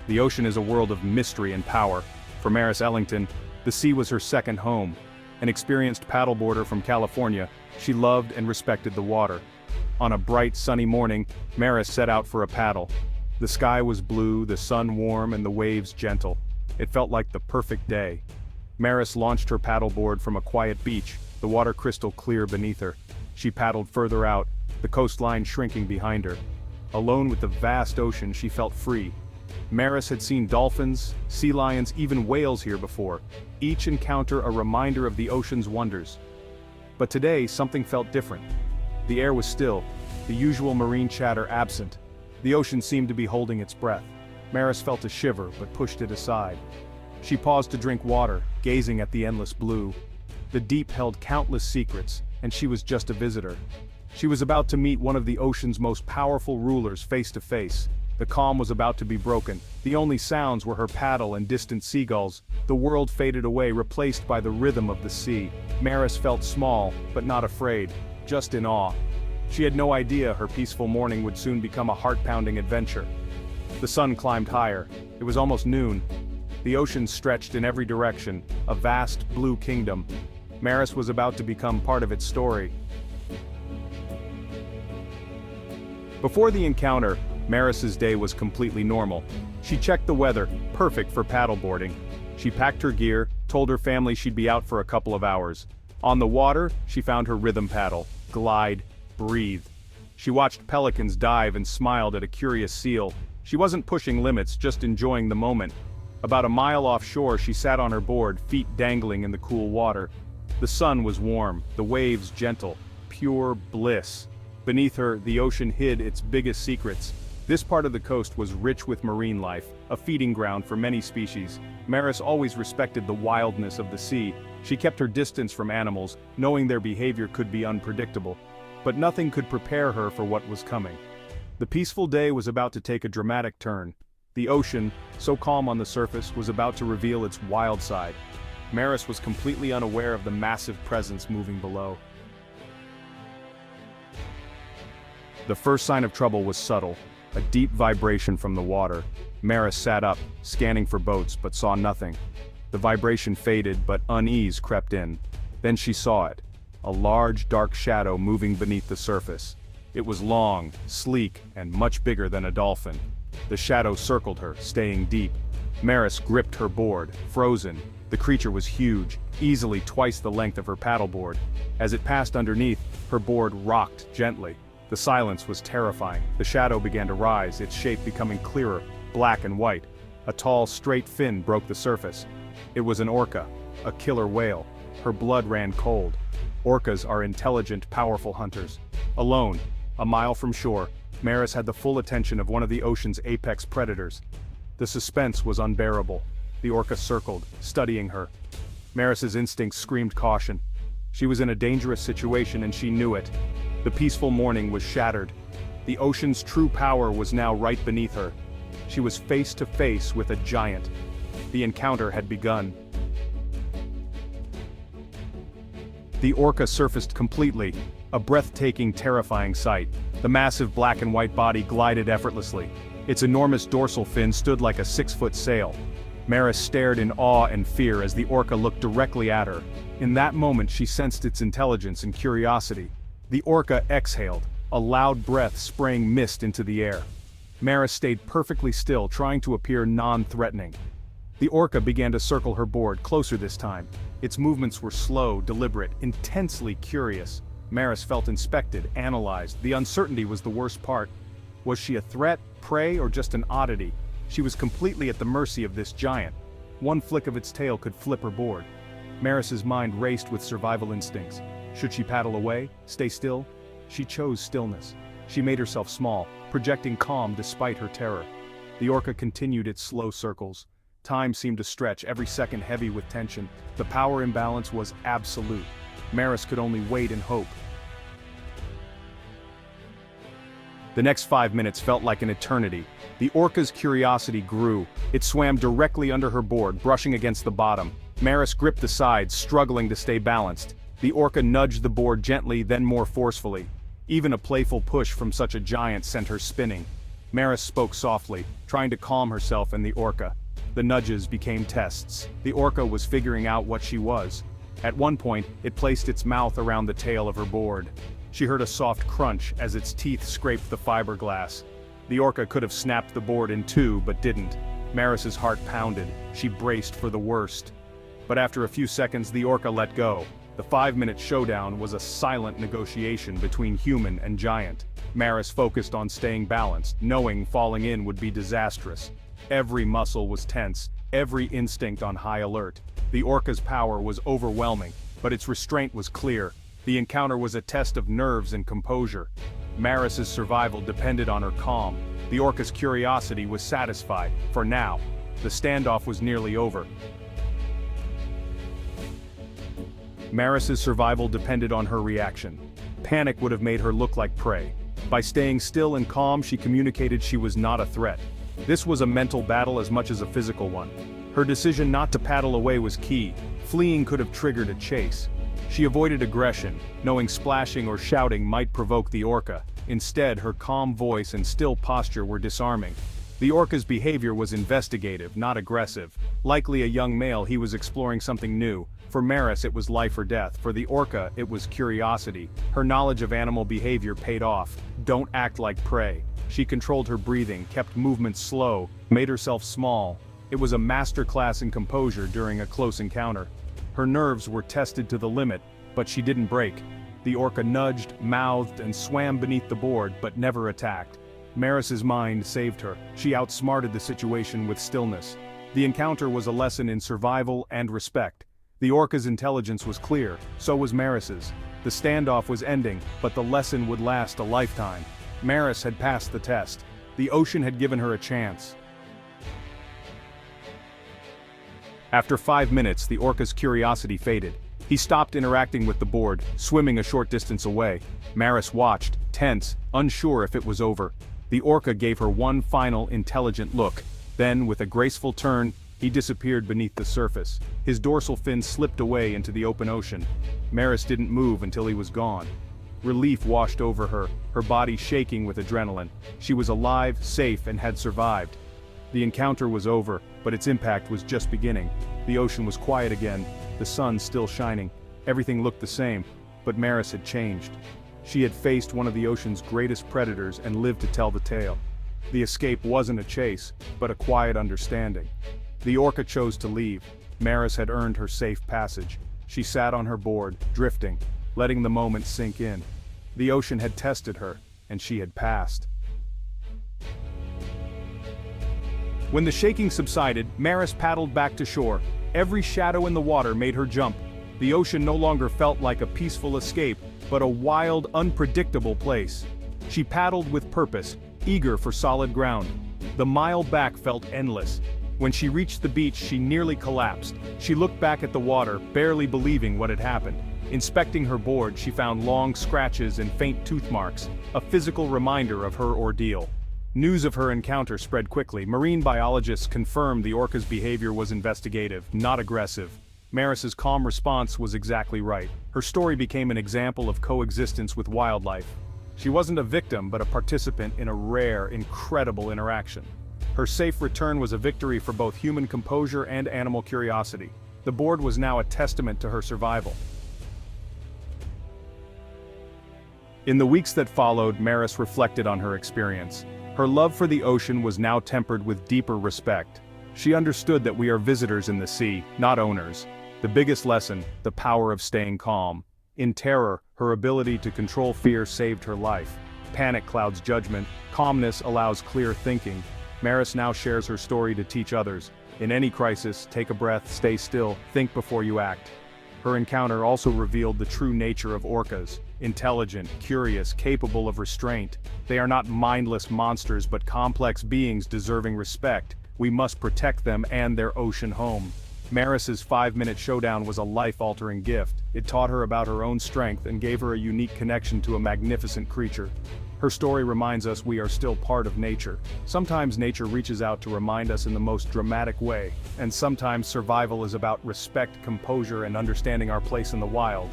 The ocean is a world of mystery and power. For Maris Ellington, the sea was her second home. An experienced paddleboarder from California, she loved and respected the water. On a bright, sunny morning, Maris set out for a paddle. The sky was blue, the sun warm, and the waves gentle. It felt like the perfect day. Maris launched her paddleboard from a quiet beach, the water crystal clear beneath her. She paddled further out, the coastline shrinking behind her. Alone with the vast ocean, she felt free. Maris had seen dolphins, sea lions, even whales here before, each encounter a reminder of the ocean's wonders. But today, something felt different. The air was still, the usual marine chatter absent. The ocean seemed to be holding its breath. Maris felt a shiver, but pushed it aside. She paused to drink water, gazing at the endless blue. The deep held countless secrets, and she was just a visitor. She was about to meet one of the ocean's most powerful rulers face to face. The calm was about to be broken. The only sounds were her paddle and distant seagulls. The world faded away, replaced by the rhythm of the sea. Maris felt small, but not afraid, just in awe. She had no idea her peaceful morning would soon become a heart-pounding adventure. The sun climbed higher. It was almost noon. The ocean stretched in every direction, a vast blue kingdom. Maris was about to become part of its story. Before the encounter, Maris's day was completely normal. She checked the weather, perfect for paddleboarding. She packed her gear, told her family she'd be out for a couple of hours. On the water, she found her rhythm paddle, glide, breathe. She watched pelicans dive and smiled at a curious seal. She wasn't pushing limits, just enjoying the moment. About a mile offshore, she sat on her board, feet dangling in the cool water. The sun was warm, the waves gentle, pure bliss. Beneath her, the ocean hid its biggest secrets. This part of the coast was rich with marine life, a feeding ground for many species. Maris always respected the wildness of the sea. She kept her distance from animals, knowing their behavior could be unpredictable. But nothing could prepare her for what was coming. The peaceful day was about to take a dramatic turn. The ocean, so calm on the surface, was about to reveal its wild side. Maris was completely unaware of the massive presence moving below. The first sign of trouble was subtle, a deep vibration from the water. Maris sat up, scanning for boats, but saw nothing. The vibration faded, but unease crept in. Then she saw it, a large, dark shadow moving beneath the surface. It was long, sleek, and much bigger than a dolphin. The shadow circled her, staying deep. Maris gripped her board, frozen. The creature was huge, easily twice the length of her paddleboard. As it passed underneath, her board rocked gently. The silence was terrifying. The shadow began to rise, its shape becoming clearer, black and white. A tall, straight fin broke the surface. It was an orca, a killer whale. Her blood ran cold. Orcas are intelligent, powerful hunters. Alone, a mile from shore, Maris had the full attention of one of the ocean's apex predators. The suspense was unbearable. The orca circled, studying her. Maris's instincts screamed caution. She was in a dangerous situation and she knew it. The peaceful morning was shattered. The ocean's true power was now right beneath her. She was face to face with a giant. The encounter had begun. The orca surfaced completely, a breathtaking, terrifying sight. The massive black and white body glided effortlessly. Its enormous dorsal fin stood like a 6-foot sail. Maris stared in awe and fear as the orca looked directly at her. In that moment she sensed its intelligence and curiosity. The orca exhaled, a loud breath spraying mist into the air. Maris stayed perfectly still, trying to appear non-threatening. The orca began to circle her board, closer this time. Its movements were slow, deliberate, intensely curious. Maris felt inspected, analyzed. The uncertainty was the worst part. Was she a threat, prey, or just an oddity? She was completely at the mercy of this giant. One flick of its tail could flip her board. Maris's mind raced with survival instincts. Should she paddle away, stay still? She chose stillness. She made herself small, projecting calm despite her terror. The orca continued its slow circles. Time seemed to stretch, every second heavy with tension. The power imbalance was absolute. Maris could only wait and hope. The next 5 minutes felt like an eternity. The orca's curiosity grew. It swam directly under her board, brushing against the bottom. Maris gripped the sides, struggling to stay balanced. The orca nudged the board gently, then more forcefully. Even a playful push from such a giant sent her spinning. Maris spoke softly, trying to calm herself and the orca. The nudges became tests. The orca was figuring out what she was. At one point, it placed its mouth around the tail of her board. She heard a soft crunch as its teeth scraped the fiberglass. The orca could have snapped the board in two, but didn't. Maris's heart pounded. She braced for the worst. But after a few seconds, the orca let go. The 5-minute showdown was a silent negotiation between human and giant. Maris focused on staying balanced, knowing falling in would be disastrous. Every muscle was tense, every instinct on high alert. The orca's power was overwhelming, but its restraint was clear. The encounter was a test of nerves and composure. Maris's survival depended on her calm. The orca's curiosity was satisfied, for now. The standoff was nearly over. Maris's survival depended on her reaction. Panic would have made her look like prey. By staying still and calm, she communicated she was not a threat. This was a mental battle as much as a physical one. Her decision not to paddle away was key. Fleeing could have triggered a chase. She avoided aggression, knowing splashing or shouting might provoke the orca. Instead, her calm voice and still posture were disarming. The orca's behavior was investigative, not aggressive. Likely a young male, he was exploring something new. For Maris, it was life or death. For the orca, it was curiosity. Her knowledge of animal behavior paid off. Don't act like prey. She controlled her breathing, kept movements slow, made herself small. It was a masterclass in composure during a close encounter. Her nerves were tested to the limit, but she didn't break. The orca nudged, mouthed, and swam beneath the board, but never attacked. Maris's mind saved her. She outsmarted the situation with stillness. The encounter was a lesson in survival and respect. The orca's intelligence was clear, so was Maris's. The standoff was ending, but the lesson would last a lifetime. Maris had passed the test. The ocean had given her a chance. After 5 minutes, the orca's curiosity faded. He stopped interacting with the board, swimming a short distance away. Maris watched, tense, unsure if it was over. The orca gave her one final, intelligent look. Then, with a graceful turn, he disappeared beneath the surface. His dorsal fin slipped away into the open ocean. Maris didn't move until he was gone. Relief washed over her, her body shaking with adrenaline. She was alive, safe, and had survived. The encounter was over, but its impact was just beginning. The ocean was quiet again, the sun still shining. Everything looked the same, but Maris had changed. She had faced one of the ocean's greatest predators and lived to tell the tale. The escape wasn't a chase, but a quiet understanding. The orca chose to leave. Maris had earned her safe passage. She sat on her board, drifting, letting the moment sink in. The ocean had tested her, and she had passed. When the shaking subsided, Maris paddled back to shore. Every shadow in the water made her jump. The ocean no longer felt like a peaceful escape, but a wild, unpredictable place. She paddled with purpose, eager for solid ground. The mile back felt endless. When she reached the beach, she nearly collapsed. She looked back at the water, barely believing what had happened. Inspecting her board, she found long scratches and faint tooth marks, a physical reminder of her ordeal. News of her encounter spread quickly. Marine biologists confirmed the orca's behavior was investigative, not aggressive. Maris's calm response was exactly right. Her story became an example of coexistence with wildlife. She wasn't a victim, but a participant in a rare, incredible interaction. Her safe return was a victory for both human composure and animal curiosity. The board was now a testament to her survival. In the weeks that followed, Maris reflected on her experience. Her love for the ocean was now tempered with deeper respect. She understood that we are visitors in the sea, not owners. The biggest lesson, the power of staying calm. In terror, her ability to control fear saved her life. Panic clouds judgment, calmness allows clear thinking. Maris now shares her story to teach others. In any crisis, take a breath, stay still, think before you act. Her encounter also revealed the true nature of orcas. Intelligent, curious, capable of restraint. They are not mindless monsters but complex beings deserving respect. We must protect them and their ocean home. Maris's 5-minute showdown was a life-altering gift. It taught her about her own strength and gave her a unique connection to a magnificent creature. Her story reminds us we are still part of nature. Sometimes nature reaches out to remind us in the most dramatic way, and sometimes survival is about respect, composure, and understanding our place in the wild.